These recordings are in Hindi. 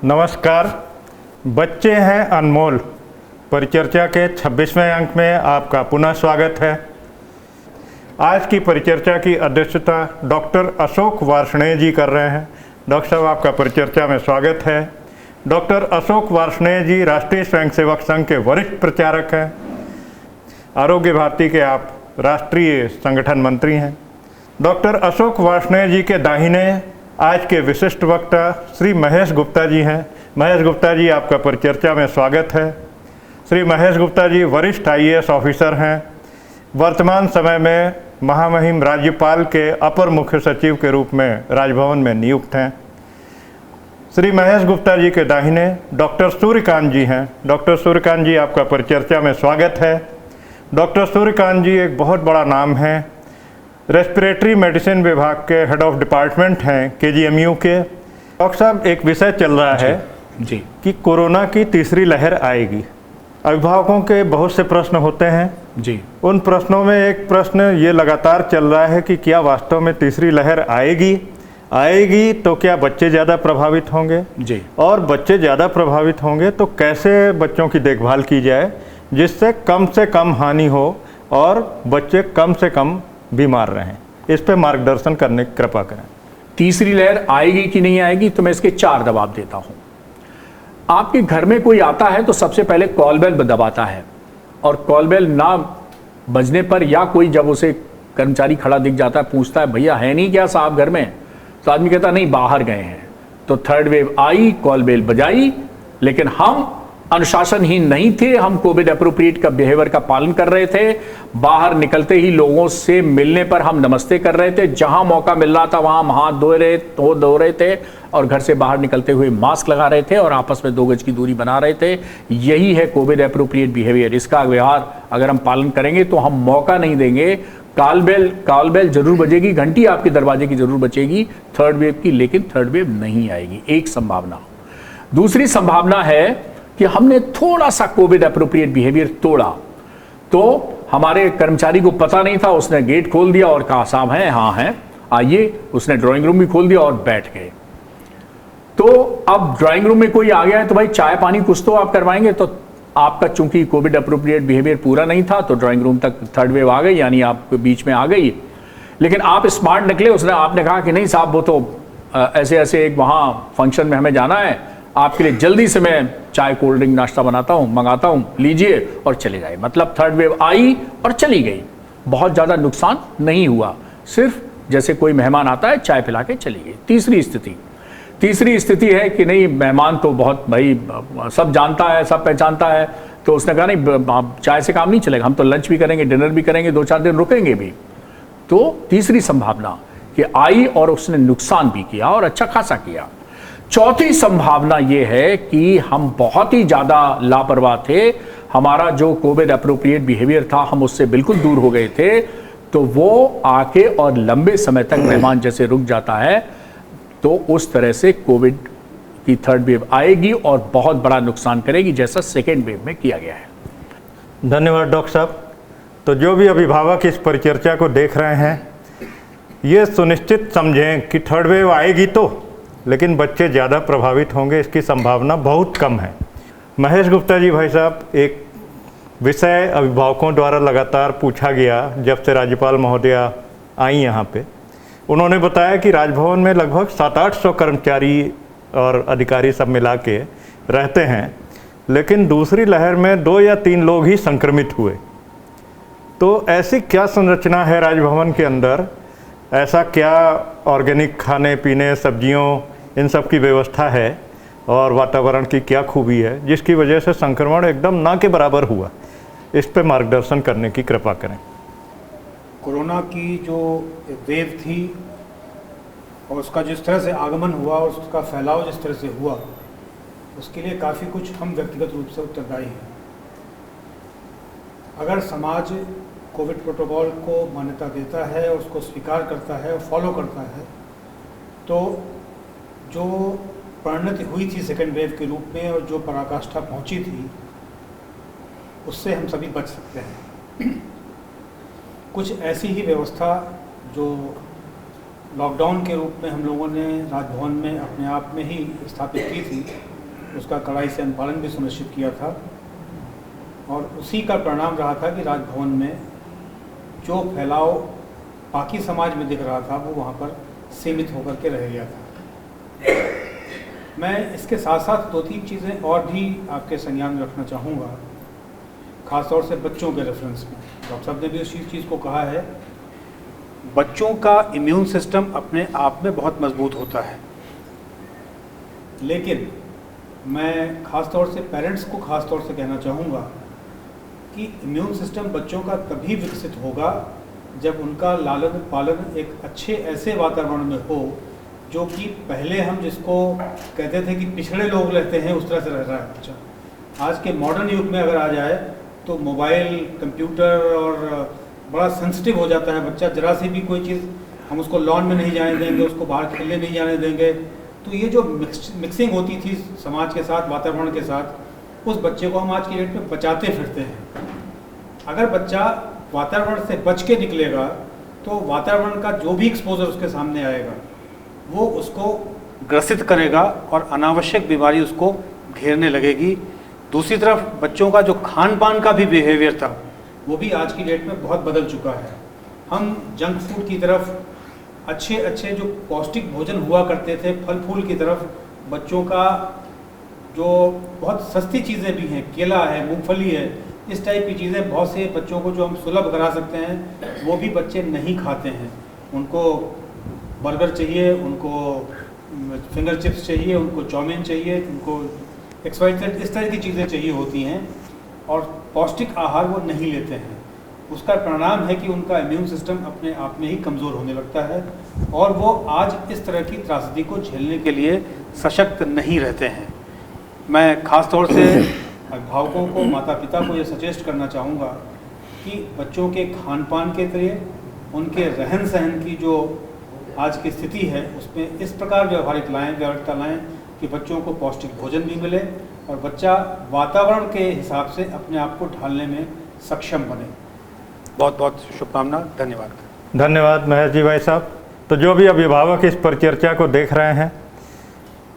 नमस्कार। बच्चे हैं अनमोल परिचर्चा के 26वें अंक में आपका पुनः स्वागत है। आज की परिचर्चा की अध्यक्षता डॉक्टर अशोक वार्ष्णेय जी कर रहे हैं। डॉक्टर साहब, आपका परिचर्चा में स्वागत है। डॉक्टर अशोक वार्ष्णेय जी राष्ट्रीय स्वयंसेवक संघ के वरिष्ठ प्रचारक हैं। आरोग्य भारती के आप राष्ट्रीय संगठन मंत्री हैं। डॉक्टर अशोक वार्ष्णेय जी के दाहिने आज के विशिष्ट वक्ता श्री महेश गुप्ता जी हैं। महेश गुप्ता जी, आपका परिचर्चा में स्वागत है। श्री महेश गुप्ता जी वरिष्ठ IAS ऑफिसर हैं। वर्तमान समय में महामहिम राज्यपाल के अपर मुख्य सचिव के रूप में राजभवन में नियुक्त हैं। श्री महेश गुप्ता जी के दाहिने डॉक्टर सूर्यकांत जी हैं। डॉक्टर सूर्यकांत जी, आपका परिचर्चा में स्वागत है। डॉक्टर सूर्यकांत जी एक बहुत बड़ा नाम है। रेस्पिरेटरी मेडिसिन विभाग के हेड ऑफ डिपार्टमेंट हैं KGMU के। डॉक्टर साहब, एक विषय चल रहा है जी कि कोरोना की तीसरी लहर आएगी। अभिभावकों के बहुत से प्रश्न होते हैं जी। उन प्रश्नों में एक प्रश्न ये लगातार चल रहा है कि क्या वास्तव में तीसरी लहर आएगी तो क्या बच्चे ज़्यादा प्रभावित होंगे जी, और बच्चे ज़्यादा प्रभावित होंगे तो कैसे बच्चों की देखभाल की जाए जिससे कम हानि हो और बच्चे कम से कम बीमार रहें। इस पे मार्गदर्शन करने की कृपा करें। तीसरी लहर आएगी कि नहीं आएगी तो मैं इसके 4 जवाब देता हूं। आपके घर में कोई आता है तो सबसे पहले कॉल बेल दबाता है, और कॉल बेल ना बजने पर या कोई जब उसे कर्मचारी खड़ा दिख जाता है, पूछता है भैया है नहीं क्या साहब घर में, तो आदमी कहता नहीं बाहर गए हैं। तो थर्ड वेव आई, कॉल बेल बजाई, लेकिन हम अनुशासनहीन नहीं थे। हम कोविड एप्रोप्रिएट का बिहेवियर का पालन कर रहे थे। बाहर निकलते ही लोगों से मिलने पर हम नमस्ते कर रहे थे। जहां मौका मिल रहा था वहां हम हाथ धो रहे थे, और घर से बाहर निकलते हुए मास्क लगा रहे थे और आपस में 2 गज की दूरी बना रहे थे। यही है कोविड एप्रोप्रिएट बिहेवियर। इसका व्यवहार अगर हम पालन करेंगे तो हम मौका नहीं देंगे। कॉल बेल जरूर बजेगी, घंटी आपके दरवाजे की जरूर बचेगी थर्ड वेव की, लेकिन थर्ड वेव नहीं आएगी। एक संभावना। दूसरी संभावना है कि हमने थोड़ा सा कोविड एप्रोप्रिएट बिहेवियर तोड़ा, तो हमारे कर्मचारी को पता नहीं था, उसने गेट खोल दिया और कहा साहब हैं, हाँ हैं, आइए। उसने ड्राइंग रूम भी खोल दिया और बैठ गए। तो अब ड्राइंग रूम में कोई आ गया है तो भाई चाय पानी कुछ तो आप करवाएंगे। तो आपका चूंकि कोविड एप्रोप्रिएट बिहेवियर पूरा नहीं था तो ड्राइंग रूम तक थर्ड वेव आ गई, यानी आपके बीच में आ गई। लेकिन आप स्मार्ट निकले, आपने कहा कि नहीं साहब वो तो ऐसे एक वहां फंक्शन में हमें जाना है, आपके लिए जल्दी से मैं चाय कोल्ड ड्रिंक नाश्ता मंगाता हूं, लीजिए, और चले जाए। मतलब थर्ड वेव आई और चली गई। बहुत ज्यादा नुकसान नहीं हुआ, सिर्फ जैसे कोई मेहमान आता है चाय पिला के चली गई। तीसरी स्थिति है कि नहीं, मेहमान तो बहुत भाई सब जानता है, सब पहचानता है, तो उसने कहा नहीं चाय से काम नहीं चलेगा, हम तो लंच भी करेंगे, डिनर भी करेंगे, 2-4 दिन रुकेंगे भी। तो तीसरी संभावना कि आई और उसने नुकसान भी किया और अच्छा खासा किया। चौथी संभावना यह है कि हम बहुत ही ज्यादा लापरवाह थे। हमारा जो कोविड एप्रोप्रिएट बिहेवियर था हम उससे बिल्कुल दूर हो गए थे, तो वो आके और लंबे समय तक मेहमान जैसे रुक जाता है, तो उस तरह से कोविड की थर्ड वेव आएगी और बहुत बड़ा नुकसान करेगी, जैसा सेकेंड वेव में किया गया है। धन्यवाद डॉक्टर साहब। तो जो भी अभिभावक इस परिचर्चा को देख रहे हैं, ये सुनिश्चित समझें कि थर्ड वेव आएगी तो, लेकिन बच्चे ज़्यादा प्रभावित होंगे, इसकी संभावना बहुत कम है। महेश गुप्ता जी भाई साहब, एक विषय अभिभावकों द्वारा लगातार पूछा गया जब से राज्यपाल महोदया आई यहाँ पे। उन्होंने बताया कि राजभवन में लगभग 700-800 कर्मचारी और अधिकारी सब मिला के रहते हैं, लेकिन दूसरी लहर में 2 या 3 लोग ही संक्रमित हुए। तो ऐसी क्या संरचना है राजभवन के अंदर, ऐसा क्या ऑर्गेनिक खाने पीने, सब्जियों, इन सब की व्यवस्था है और वातावरण की क्या खूबी है जिसकी वजह से संक्रमण एकदम ना के बराबर हुआ? इस पे मार्गदर्शन करने की कृपा करें। कोरोना की जो वेव थी और उसका जिस तरह से आगमन हुआ और उसका फैलाव जिस तरह से हुआ, उसके लिए काफ़ी कुछ हम व्यक्तिगत रूप से उत्तरदायी हैं। अगर समाज कोविड प्रोटोकॉल को मान्यता देता है और उसको स्वीकार करता है और फॉलो करता है, तो जो परिणति हुई थी सेकेंड वेव के रूप में और जो पराकाष्ठा पहुंची थी, उससे हम सभी बच सकते हैं। कुछ ऐसी ही व्यवस्था जो लॉकडाउन के रूप में हम लोगों ने राजभवन में अपने आप में ही स्थापित की थी, उसका कड़ाई से अनुपालन भी सुनिश्चित किया था और उसी का परिणाम रहा था कि राजभवन में जो फैलाव बाकी समाज में दिख रहा था वो वहाँ पर सीमित होकर के रह गया था। मैं इसके साथ साथ 2-3 चीज़ें और भी आपके संज्ञान में रखना चाहूँगा, ख़ासतौर से बच्चों के रेफरेंस में। डॉक्टर साहब ने भी उसी चीज़ को कहा है, बच्चों का इम्यून सिस्टम अपने आप में बहुत मजबूत होता है, लेकिन मैं ख़ासतौर से पेरेंट्स को ख़ासतौर से कहना चाहूँगा कि इम्यून सिस्टम बच्चों का तभी विकसित होगा जब उनका लालन पालन एक अच्छे ऐसे वातावरण में हो जो कि पहले हम जिसको कहते थे कि पिछड़े लोग रहते हैं उस तरह से रह रहा है बच्चा। आज के मॉडर्न युग में अगर आ जाए तो मोबाइल, कंप्यूटर और बड़ा सेंसिटिव हो जाता है बच्चा। जरा सी भी कोई चीज़ हम उसको लॉन में नहीं जाने देंगे, उसको बाहर खेलने नहीं जाने देंगे। तो ये जो मिक्सिंग होती थी समाज के साथ, वातावरण के साथ, उस बच्चे को हम आज की डेट में बचाते फिरते हैं। अगर बच्चा वातावरण से बच के निकलेगा तो वातावरण का जो भी एक्सपोजर उसके सामने आएगा वो उसको ग्रसित करेगा और अनावश्यक बीमारी उसको घेरने लगेगी। दूसरी तरफ बच्चों का जो खान पान का भी बिहेवियर था वो भी आज की डेट में बहुत बदल चुका है। हम जंक फूड की तरफ, अच्छे अच्छे जो पौष्टिक भोजन हुआ करते थे फल फूल की तरफ, बच्चों का जो बहुत सस्ती चीज़ें भी हैं, केला है, मूंगफली है, इस टाइप की चीज़ें बहुत से बच्चों को जो हम सुलभ करा सकते हैं वो भी बच्चे नहीं खाते हैं। उनको बर्गर चाहिए, उनको फिंगर चिप्स चाहिए, उनको चाउमीन चाहिए, उनको XYZ इस तरह की चीज़ें चाहिए होती हैं और पौष्टिक आहार वो नहीं लेते हैं। उसका परिणाम है कि उनका इम्यून सिस्टम अपने आप में ही कमज़ोर होने लगता है और वो आज इस तरह की त्रासदी को झेलने के लिए सशक्त नहीं रहते हैं। मैं ख़ास तौर से अभिभावकों को, माता पिता को ये सजेस्ट करना चाहूँगा कि बच्चों के खान पान के लिए, उनके रहन सहन की जो आज की स्थिति है उसमें इस प्रकार व्यवहारिकता लाएँ कि बच्चों को पौष्टिक भोजन भी मिले और बच्चा वातावरण के हिसाब से अपने आप को ढालने में सक्षम बने। बहुत बहुत शुभकामना, धन्यवाद। धन्यवाद महेश जी भाई साहब। तो जो भी अभिभावक इस परिचर्चा को देख रहे हैं,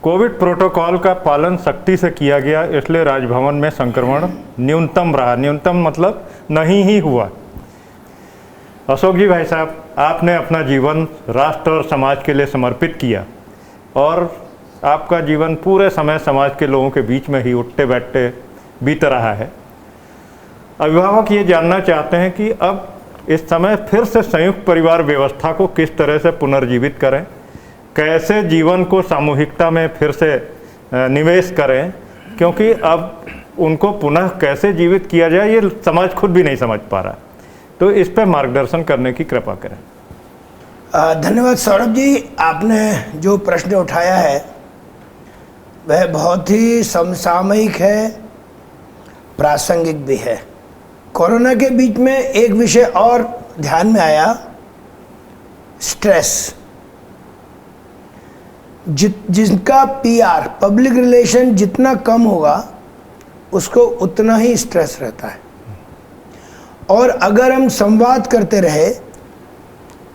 कोविड प्रोटोकॉल का पालन सख्ती से किया गया, इसलिए राजभवन में संक्रमण न्यूनतम रहा। न्यूनतम मतलब नहीं ही हुआ। अशोक जी भाई साहब, आपने अपना जीवन राष्ट्र और समाज के लिए समर्पित किया और आपका जीवन पूरे समय समाज के लोगों के बीच में ही उठते बैठते बीत रहा है। अभिभावक ये जानना चाहते हैं कि अब इस समय फिर से संयुक्त परिवार व्यवस्था को किस तरह से पुनर्जीवित करें, कैसे जीवन को सामूहिकता में फिर से निवेश करें, क्योंकि अब उनको पुनः कैसे जीवित किया जाए ये समाज खुद भी नहीं समझ पा रहा। तो इस पर मार्गदर्शन करने की कृपा करें। धन्यवाद सौरभ जी, आपने जो प्रश्न उठाया है वह बहुत ही समसामयिक है, प्रासंगिक भी है। कोरोना के बीच में एक विषय और ध्यान में आया, स्ट्रेस। जिसका PR, पब्लिक रिलेशन जितना कम होगा उसको उतना ही स्ट्रेस रहता है। और अगर हम संवाद करते रहे,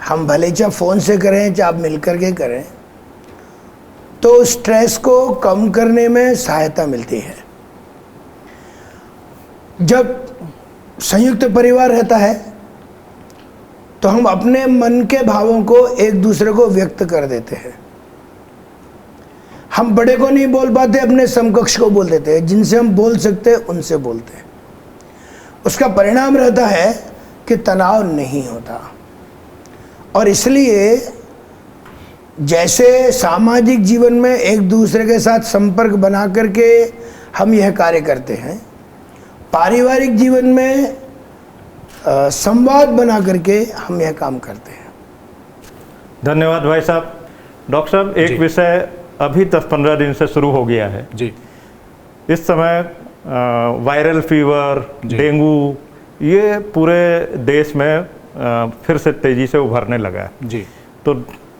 हम भले चाहे फ़ोन से करें चाहे आप मिल करके करें, तो स्ट्रेस को कम करने में सहायता मिलती है। जब संयुक्त परिवार रहता है तो हम अपने मन के भावों को एक दूसरे को व्यक्त कर देते हैं। हम बड़े को नहीं बोल पाते, अपने समकक्ष को बोल देते हैं, जिनसे हम बोल सकते हैं उनसे बोलते हैं। उसका परिणाम रहता है कि तनाव नहीं होता। और इसलिए जैसे सामाजिक जीवन में एक दूसरे के साथ संपर्क बना करके हम यह कार्य करते हैं, पारिवारिक जीवन में संवाद बना करके हम यह काम करते हैं। धन्यवाद भाई साहब। डॉक्टर साहब, एक विषय अभी 10-15 दिन से शुरू हो गया है जी। इस समय वायरल फीवर, डेंगू, ये पूरे देश में फिर से तेज़ी से उभरने लगा है जी। तो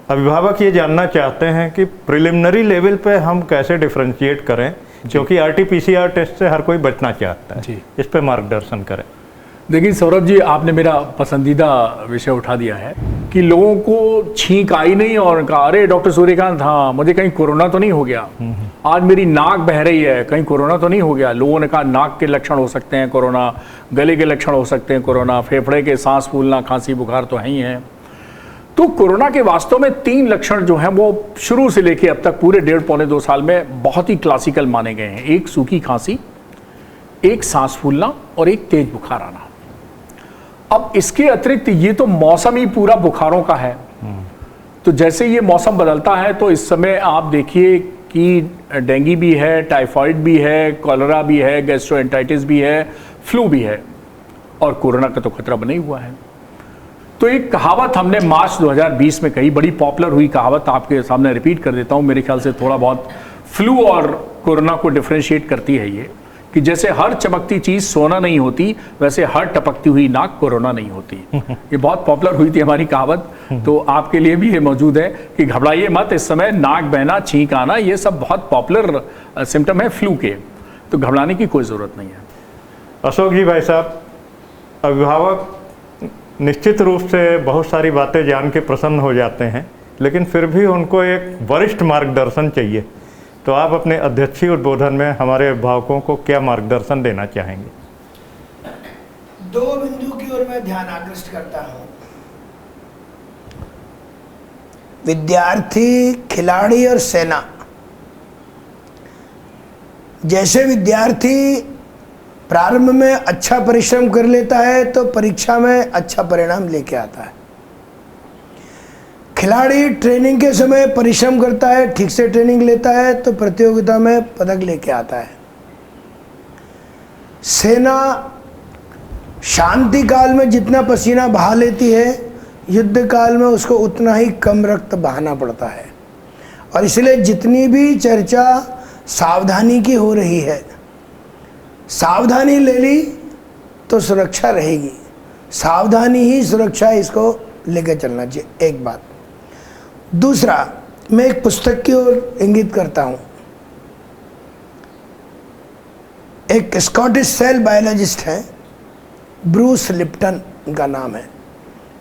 अभिभावक ये जानना चाहते हैं कि प्रिलिमिनरी लेवल पे हम कैसे डिफ्रेंशिएट करें, क्योंकि RT-PCR टेस्ट से हर कोई बचना चाहता है जी। इस पे मार्गदर्शन करें। देखिए सौरभ जी, आपने मेरा पसंदीदा विषय उठा दिया है। कि लोगों को छींक आई नहीं और कहा अरे डॉक्टर सूर्यकांत, हाँ मुझे कहीं कोरोना तो नहीं हो गया, आज मेरी नाक बह रही है, कहीं कोरोना तो नहीं हो गया। लोगों ने कहा नाक के लक्षण हो सकते हैं कोरोना, गले के लक्षण हो सकते हैं कोरोना, फेफड़े के सांस फूलना, खांसी बुखार तो है ही है। तो कोरोना के वास्तव में 3 लक्षण जो हैं वो शुरू से लेके अब तक पूरे 1.5-2 साल में बहुत ही क्लासिकल माने गए हैं। एक सूखी खांसी, एक सांस फूलना और एक तेज बुखार आना। अब इसके अतिरिक्त ये तो मौसम ही पूरा बुखारों का है। तो जैसे ये मौसम बदलता है तो इस समय आप देखिए कि डेंगू भी है, टाइफाइड भी है, कॉलरा भी है, गैस्ट्रोएंटाइटिस भी है, फ्लू भी है और कोरोना का तो खतरा बना ही हुआ है। तो एक कहावत हमने मार्च 2020 में कही, बड़ी पॉपुलर हुई कहावत, आपके सामने रिपीट कर देता हूं। मेरे ख्याल से थोड़ा बहुत फ्लू और कोरोना को डिफरेंशिएट करती है ये, कि जैसे हर चमकती चीज सोना नहीं होती, वैसे हर टपकती हुई नाक कोरोना नहीं होती। ये बहुत पॉपुलर हुई थी हमारी कहावत, तो आपके लिए भी ये मौजूद है कि घबराइए मत। इस समय नाक बहना, छींक आना, ये सब बहुत पॉपुलर सिम्टम है फ्लू के, तो घबराने की कोई जरूरत नहीं है। अशोक जी भाई साहब, अभिभावक निश्चित रूप से बहुत सारी बातें जान के प्रसन्न हो जाते हैं, लेकिन फिर भी उनको एक वरिष्ठ मार्गदर्शन चाहिए। तो आप अपने अध्यक्षीय उद्बोधन में हमारे अभिभावकों को क्या मार्गदर्शन देना चाहेंगे? 2 बिंदु की ओर मैं ध्यान आकृष्ट करता हूं। विद्यार्थी, खिलाड़ी और सेना। जैसे विद्यार्थी प्रारंभ में अच्छा परिश्रम कर लेता है तो परीक्षा में अच्छा परिणाम लेके आता है। खिलाड़ी ट्रेनिंग के समय परिश्रम करता है, ठीक से ट्रेनिंग लेता है तो प्रतियोगिता में पदक लेके आता है। सेना शांति काल में जितना पसीना बहा लेती है, युद्ध काल में उसको उतना ही कम रक्त बहाना पड़ता है। और इसलिए जितनी भी चर्चा सावधानी की हो रही है, सावधानी ले ली तो सुरक्षा रहेगी, सावधानी ही सुरक्षा, इसको लेकर चलना चाहिए। एक बात। दूसरा, मैं एक पुस्तक की ओर इंगित करता हूं। एक स्कॉटिश सेल बायोलॉजिस्ट हैं, ब्रूस लिप्टन उनका नाम है।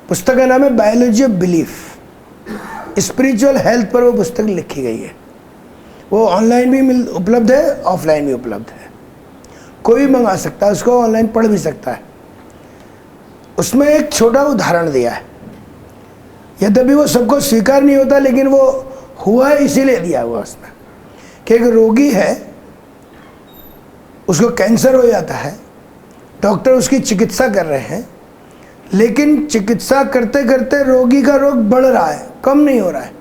पुस्तक का नाम है biology of belief. Spiritual health पर वो पुस्तक लिखी गई है। वो ऑनलाइन भी उपलब्ध है, ऑफलाइन भी उपलब्ध है, कोई भी मंगा सकता है उसको, ऑनलाइन पढ़ भी सकता है। उसमें एक छोटा उदाहरण दिया है, यद्यपि वो सबको स्वीकार नहीं होता, लेकिन वो हुआ है इसीलिए दिया हुआ उसमें, कि एक रोगी है, उसको कैंसर हो जाता है, डॉक्टर उसकी चिकित्सा कर रहे हैं, लेकिन चिकित्सा करते करते रोगी का रोग बढ़ रहा है, कम नहीं हो रहा है।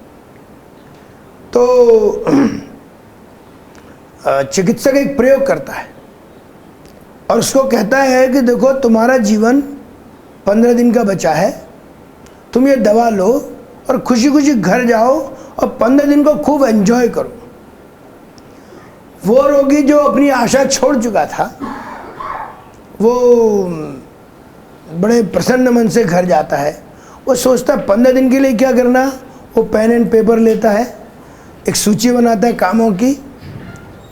तो चिकित्सक एक प्रयोग करता है और उसको कहता है कि देखो तुम्हारा जीवन 15 दिन का बचा है, तुम ये दवा लो और खुशी खुशी घर जाओ और 15 दिन को खूब एंजॉय करो। वो रोगी जो अपनी आशा छोड़ चुका था, वो बड़े प्रसन्न मन से घर जाता है। वो सोचता 15 दिन के लिए क्या करना, वो पेन एंड पेपर लेता है, एक सूची बनाता है कामों की,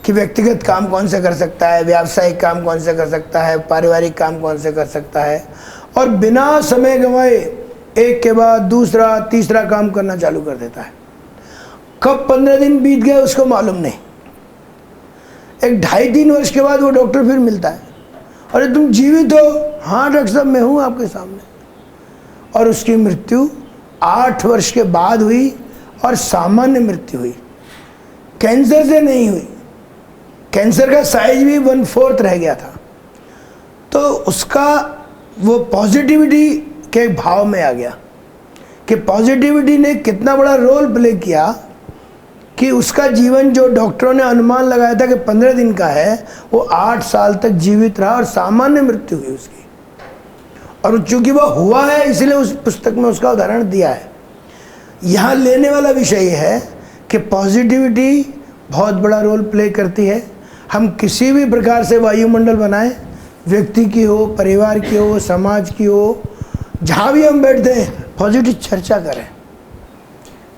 कि व्यक्तिगत काम कौन से कर सकता है, व्यावसायिक काम कौन से कर सकता है, पारिवारिक काम कौन से कर सकता है, और बिना समय गंवाए एक के बाद दूसरा तीसरा काम करना चालू कर देता है। कब 15 दिन बीत गए उसको मालूम नहीं। एक 2.5-3 वर्ष के बाद वो डॉक्टर फिर मिलता है, अरे तुम जीवित हो? हाँ डॉक्टर साहब मैं हूँ आपके सामने। और उसकी मृत्यु 8 वर्ष के बाद हुई और सामान्य मृत्यु हुई, कैंसर से नहीं हुई। कैंसर का साइज भी 1/4 रह गया था। तो उसका वो पॉजिटिविटी के भाव में आ गया कि पॉजिटिविटी ने कितना बड़ा रोल प्ले किया कि उसका जीवन जो डॉक्टरों ने अनुमान लगाया था कि 15 दिन का है, वो 8 साल तक जीवित रहा और सामान्य मृत्यु हुई उसकी। और चूंकि वो हुआ है इसलिए उस पुस्तक में उसका उदाहरण दिया है। यहाँ लेने वाला विषय है कि पॉजिटिविटी बहुत बड़ा रोल प्ले करती है। हम किसी भी प्रकार से वायुमंडल बनाएं, व्यक्ति की हो, परिवार की हो, समाज की हो, जहाँ भी हम बैठते हैं पॉजिटिव चर्चा करें।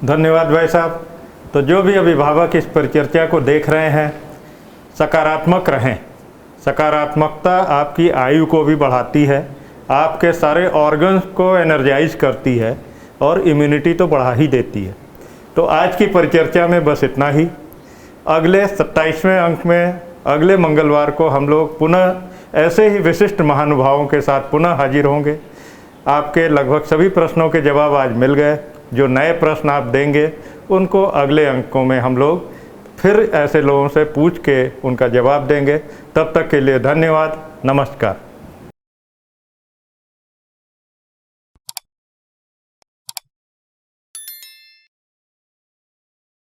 धन्यवाद भाई साहब। तो जो भी अभिभावक इस परिचर्चा को देख रहे हैं, सकारात्मक रहें। सकारात्मकता आपकी आयु को भी बढ़ाती है, आपके सारे ऑर्गन्स को एनर्जाइज करती है, और इम्यूनिटी तो बढ़ा ही देती है। तो आज की परिचर्चा में बस इतना ही। अगले 27वें अंक में अगले मंगलवार को हम लोग पुनः ऐसे ही विशिष्ट महानुभावों के साथ पुनः हाजिर होंगे। आपके लगभग सभी प्रश्नों के जवाब आज मिल गए। जो नए प्रश्न आप देंगे उनको अगले अंकों में हम लोग फिर ऐसे लोगों से पूछ के उनका जवाब देंगे। तब तक के लिए धन्यवाद, नमस्कार।